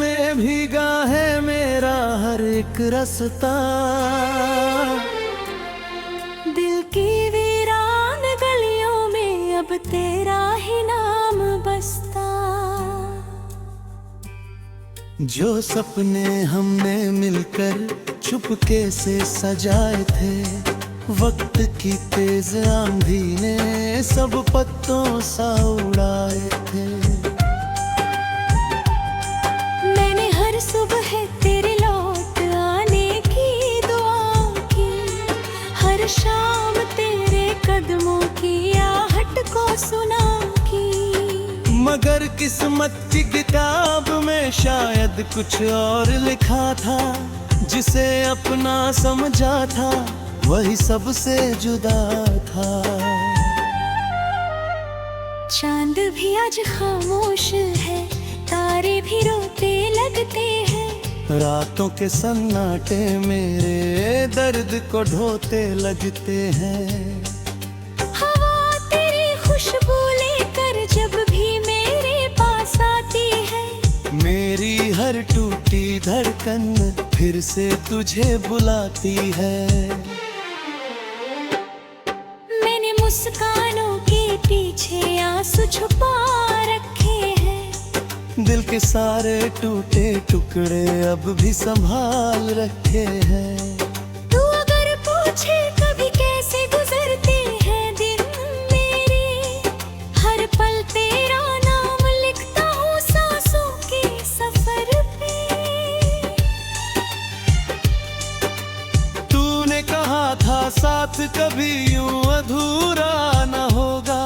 में भीगा है मेरा हर एक रास्ता। दिल की वीरान गलियों में अब तेरा ही नाम बसता। जो सपने हमने मिलकर चुपके से सजाए थे, वक्त की तेज आंधी ने सब पत्तों सा उड़ाए थे। मैंने हर सुबह तेरे लौट आने की दुआ की, हर शाम तेरे कदमों की आहट को सुना की। मगर किस्मत की किताब में शायद कुछ और लिखा था, जिसे अपना समझा था वही सबसे जुदा था। चांद भी आज खामोश है, तारे भी रोते लगते हैं। रातों के सन्नाटे मेरे दर्द को ढोते लगते हैं। हवा तेरी खुशबू लेकर जब भी मेरे पास आती है, मेरी हर टूटी धड़कन फिर से तुझे बुलाती है। मुस्कानों के पीछे आंसू छुपा रखे हैं। दिल के सारे टूटे टुकड़े अब भी संभाल रखे हैं। तू अगर पूछे कभी कैसे गुजरते हैं दिन मेरे, हर पल तेरा नाम लिखता हूँ सांसों के सफर पे। तूने कहा था साथ कभी यूं अधूरा न होगा,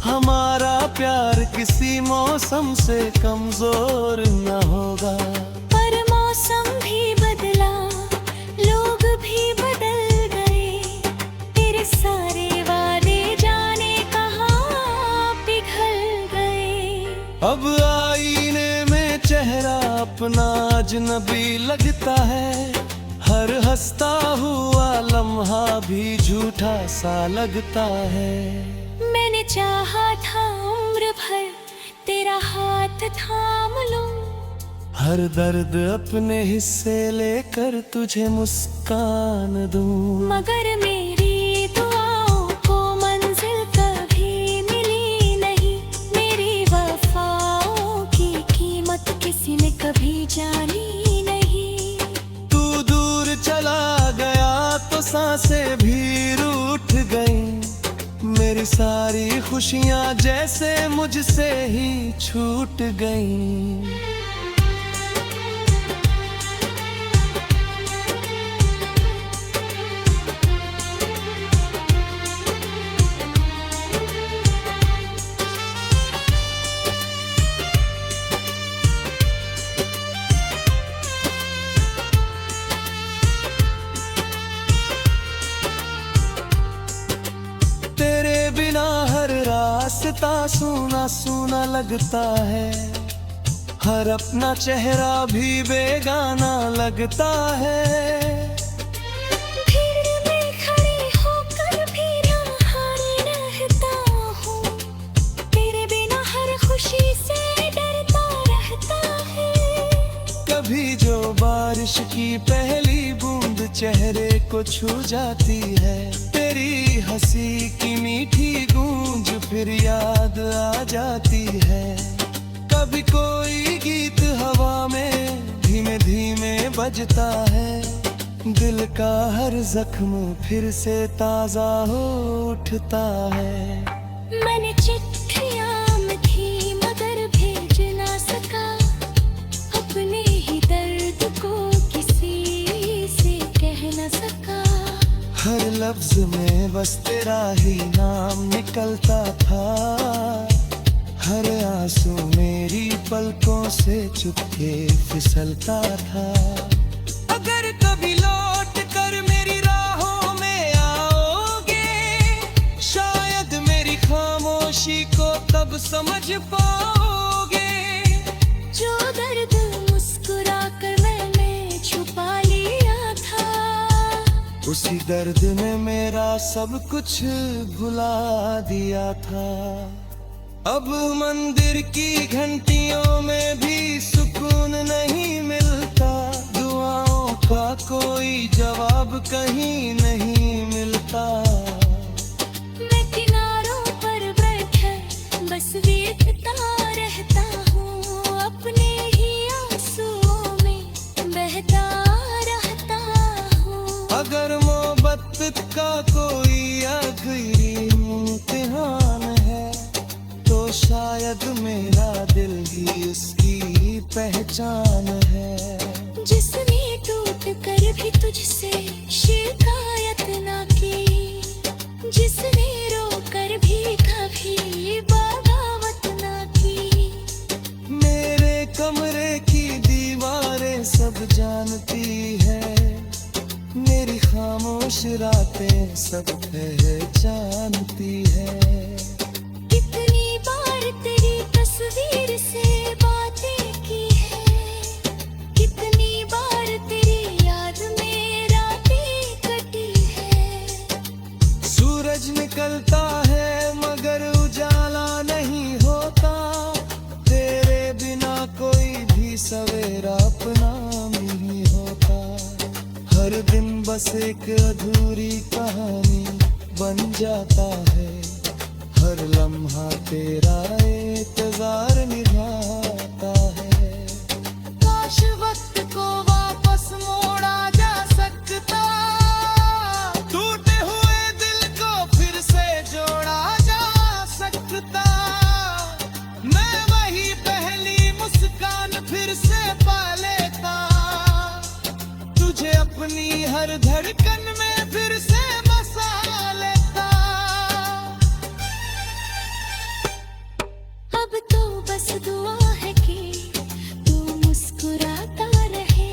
हमारा प्यार किसी मौसम से कमजोर न होगा। पर मौसम भी बदला, लोग भी बदल गए, तेरे सारे वादे जाने कहाँ पिघल गए। अब आईने में चेहरा अपना अजनबी लगता है, हर हंसता हुआ लम्हा भी झूठा सा लगता है। मैंने चाहा था उम्र भर तेरा हाथ थाम लूं, हर दर्द अपने हिस्से लेकर तुझे मुस्कान दूं। मगर मेरी दुआओं को मंजिल कभी मिली नहीं, मेरी वफाओं की कीमत किसी ने कभी जानी नहीं। चला गया तो सांसें भी रूठ गईं, मेरी सारी खुशियां जैसे मुझसे ही छूट गईं। हर रास्ता सूना सूना लगता है, हर अपना चेहरा भी बेगाना लगता है। भीड़ में खड़ी होकर भी रहाने रहता हूँ, तेरे बिना हर खुशी से डरता रहता है। कभी जो बारिश की पहली बूंद चेहरे को छू जाती है, तेरी हंसी की मीठी गूंज फिर याद आ जाती है। कभी कोई गीत हवा में धीमे धीमे बजता है, दिल का हर जख्म फिर से ताजा हो उठता है। मैंने चिट्ठियां लिखी मगर भेज ना सका, अपने ही दर्द को किसी से कह न सका। हर लफ्ज में बस तेरा ही नाम निकलता था, हर आंसू मेरी पलकों से चुपके फिसलता था। अगर कभी लौट कर मेरी राहों में आओगे, शायद मेरी खामोशी को तब समझ पाओगे। जो दर्द मुस्कुरा कर मैंने छुपा लिया था, उसी दर्द ने मेरा सब कुछ भुला दिया था। अब मंदिर की घंटियों में भी सुकून नहीं कहीं नहीं मिलता। मैं किनारों पर बैठे बस देखता रहता हूँ, अपने ही आंसुओं में बहता रहता हूँ। अगर मोहब्बत का कोई आखिरी इम्तिहान है तो शायद मेरा दिल ही उसकी पहचान है। जिसने टूट कर भी तुझसे शिकायत ना की, जिसने रो कर भी कभी बगावत ना की। मेरे कमरे की दीवारें सब जानती है, मेरी खामोश रातें सब पहचानती है। कितनी बार तेरी तस्वीर से बातें की है, कितनी बार तेरी याद में रातें कटी है। सूरज निकलता है मगर उजाला नहीं होता, तेरे बिना कोई भी सवेरा अपना नहीं होता। हर दिन बस एक अधूरी कहानी बन जाता है, हर लम्हा तेरा इंतजार निभाता है। काश वक्त को वापस मोड़ा जा सकता, टूटे हुए दिल को फिर से जोड़ा जा सकता। मैं वही पहली मुस्कान फिर से पा लेता, तुझे अपनी हर धड़कन में फिर से बसा लेता। अब तो बस दुआ है कि तू मुस्कुराता रहे,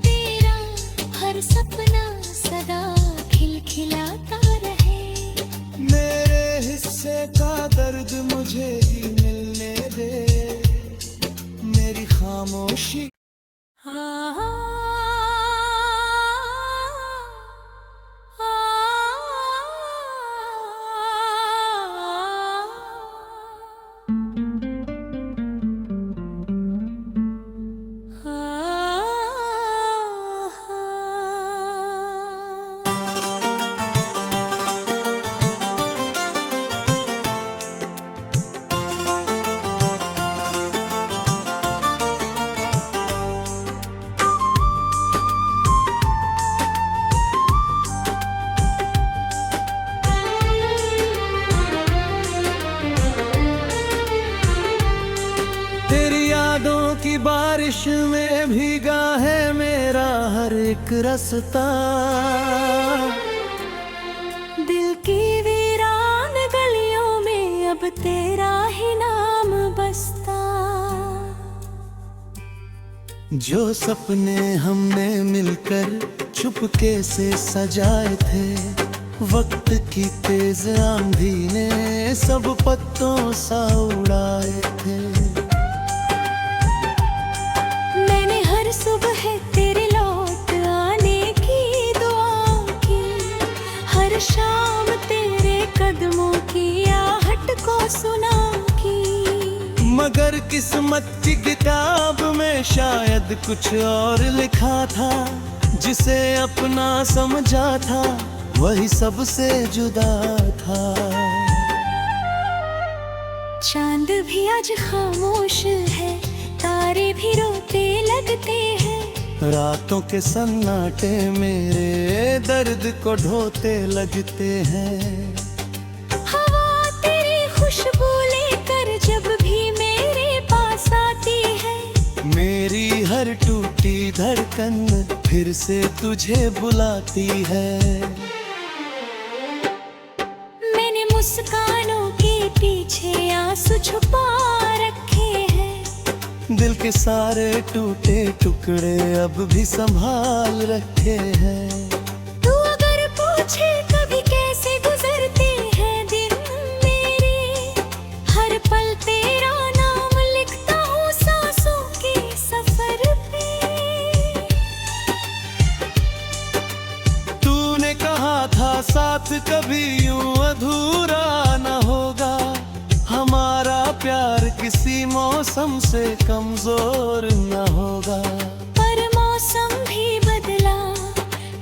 तेरा हर सपना सदा खिलखिलाता रहे। मेरे हिस्से का दर्द मुझे ही मिलने दे, मेरी खामोशी की बारिश में भीगा है मेरा हर एक रास्ता। दिल की वीरान गलियों में अब तेरा ही नाम बसता। जो सपने हमने मिलकर चुपके से सजाए थे, वक्त की तेज आंधी ने सब पत्तों सा उड़ाए थे। मैंने हर सुबह तेरे लौट आने की दुआ की, हर शाम तेरे कदमों की आहट को सुना की। मगर किस्मत की किताब में शायद कुछ और लिखा था, जिसे अपना समझा था वही सबसे जुदा था। चांद भी आज खामोश है, तारे भी रोते लगते हैं। रातों के सन्नाटे मेरे दर्द को ढोते लगते हैं। हवा तेरी खुशबू लेकर जब भी मेरे पास आती है, मेरी हर टूटी धड़कन फिर से तुझे बुलाती है। मैंने मुस्कानों के पीछे आंसू छुपा रखे हैं, दिल के सारे टूटे टुकड़े अब भी संभाल रखे हैं। तू अगर पूछे कभी कैसे गुजरते हैं दिन मेरे, हर पल तेरा नाम लिखता हूँ सांसों के सफर पे। तूने कहा था साथ कभी यूं अधूरा न होगा, हमारा प्यार किसी मौसम से कमजोर न होगा। पर मौसम भी बदला,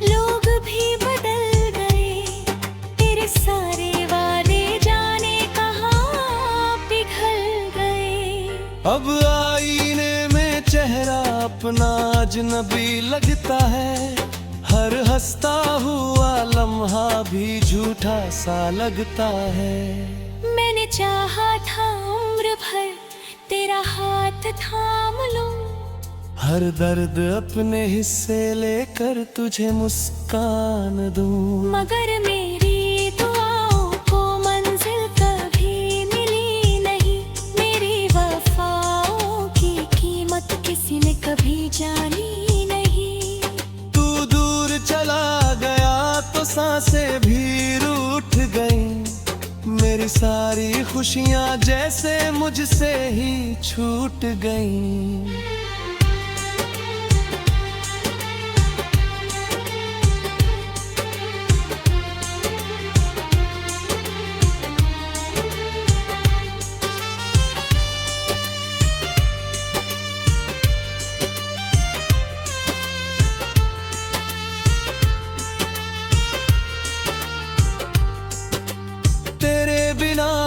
लोग अपना अजनबी लगता है। हर हंसता हुआ लम्हा भी झूठा सा लगता है। मैंने चाहा था उम्र भर तेरा हाथ थाम लूं, हर दर्द अपने हिस्से लेकर तुझे मुस्कान दूं। मगर मेरी दुआओं को मंजिल कभी मिली नहीं। मेरी वफाओं की कीमत किसी ने कभी जानी नहीं। तू दूर चला गया तो सांसें भी रूठ गईं। मेरी सारी खुशियां जैसे मुझसे ही छूट गईं।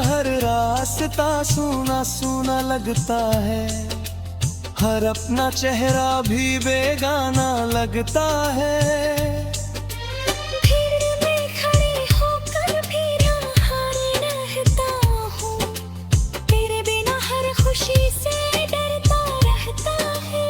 हर रास्ता सूना सूना लगता है। हर अपना चेहरा भी बेगाना लगता है। भीड़ में खड़ी होकर भी रहाने रहता हूँ। तेरे बिना हर खुशी से डरता रहता है।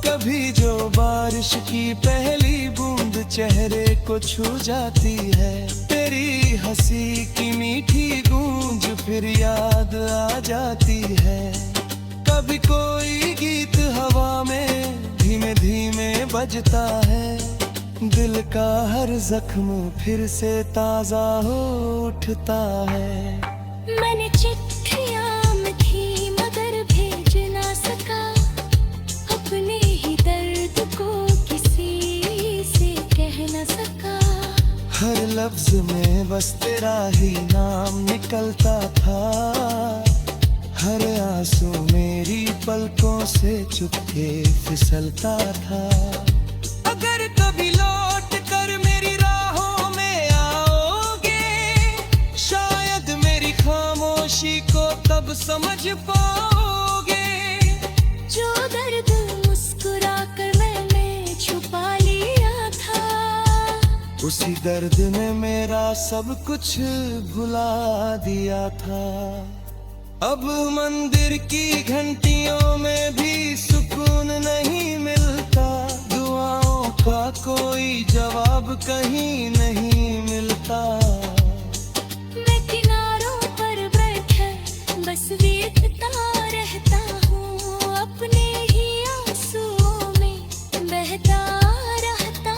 कभी जो बारिश की पहली बूंद चेहरे को छू जाती है, तेरी हंसी की मीठी गूंज फिर याद आ जाती है। कभी कोई गीत हवा में धीमे धीमे बजता है। दिल का हर जख्म फिर से ताजा हो उठता है। मैंने चिट्ठियां लिखी मगर भेज ना सका अपने ही दर्द को किसी से कह न सका। हर लफ्ज में बस तेरा ही नाम निकलता था। हर आंसू मेरी पलकों से चुपके फिसलता था। अगर कभी लौट कर मेरी राहों में आओगे, शायद मेरी खामोशी को तब समझ पाओगे। जो दर्द मुस्कुरा कर मैंने छुपा लिया था, उसी दर्द ने मेरा सब कुछ भुला दिया था। अब मंदिर की घंटियों में भी सुकून नहीं मिलता। दुआओं का कोई जवाब कहीं नहीं मिलता। मैं किनारों पर बैठकर बस वीतता रहता हूँ। अपने ही आंसुओं में बहता रहता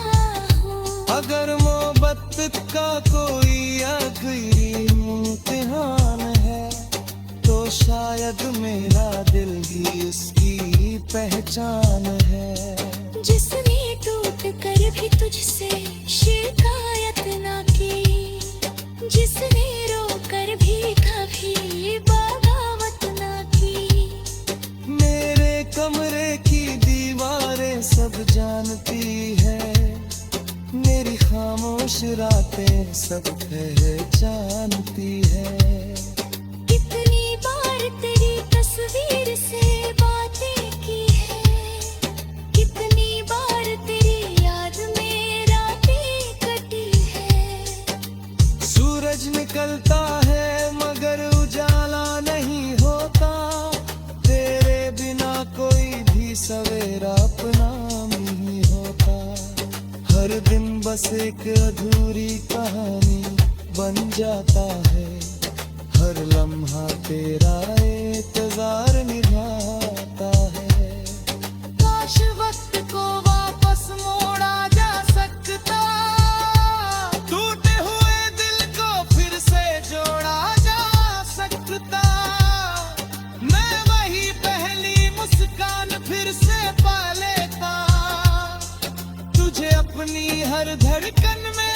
हूँ। अगर मोहब्बत का कोई आखिरी इम्तिहान है, तो शायद मेरा दिल ही उसकी पहचान है। जिसने टूट कर भी तुझसे शिकायत ना की, जिसने रो कर भी कभी बगावत ना की। मेरे कमरे की दीवारें सब जानती है। मेरी खामोश रातें सब पहचानती है। कितनी बार तेरी तस्वीर से बातें की है। कितनी बार तेरी याद में रातें कटी है। सूरज निकलता है मगर उजाला नहीं होता। तेरे बिना कोई भी सवेरा अपना नहीं होता। हर दिन बस एक अधूरी कहानी बन जाता है। हर लम्हा तेरा इंतजार निभाता है। काश वक्त को वापस मोड़ा जा सकता। टूटे हुए दिल को फिर से जोड़ा जा सकता। मैं वही पहली मुस्कान फिर से पा लेता। तुझे अपनी हर धड़कन में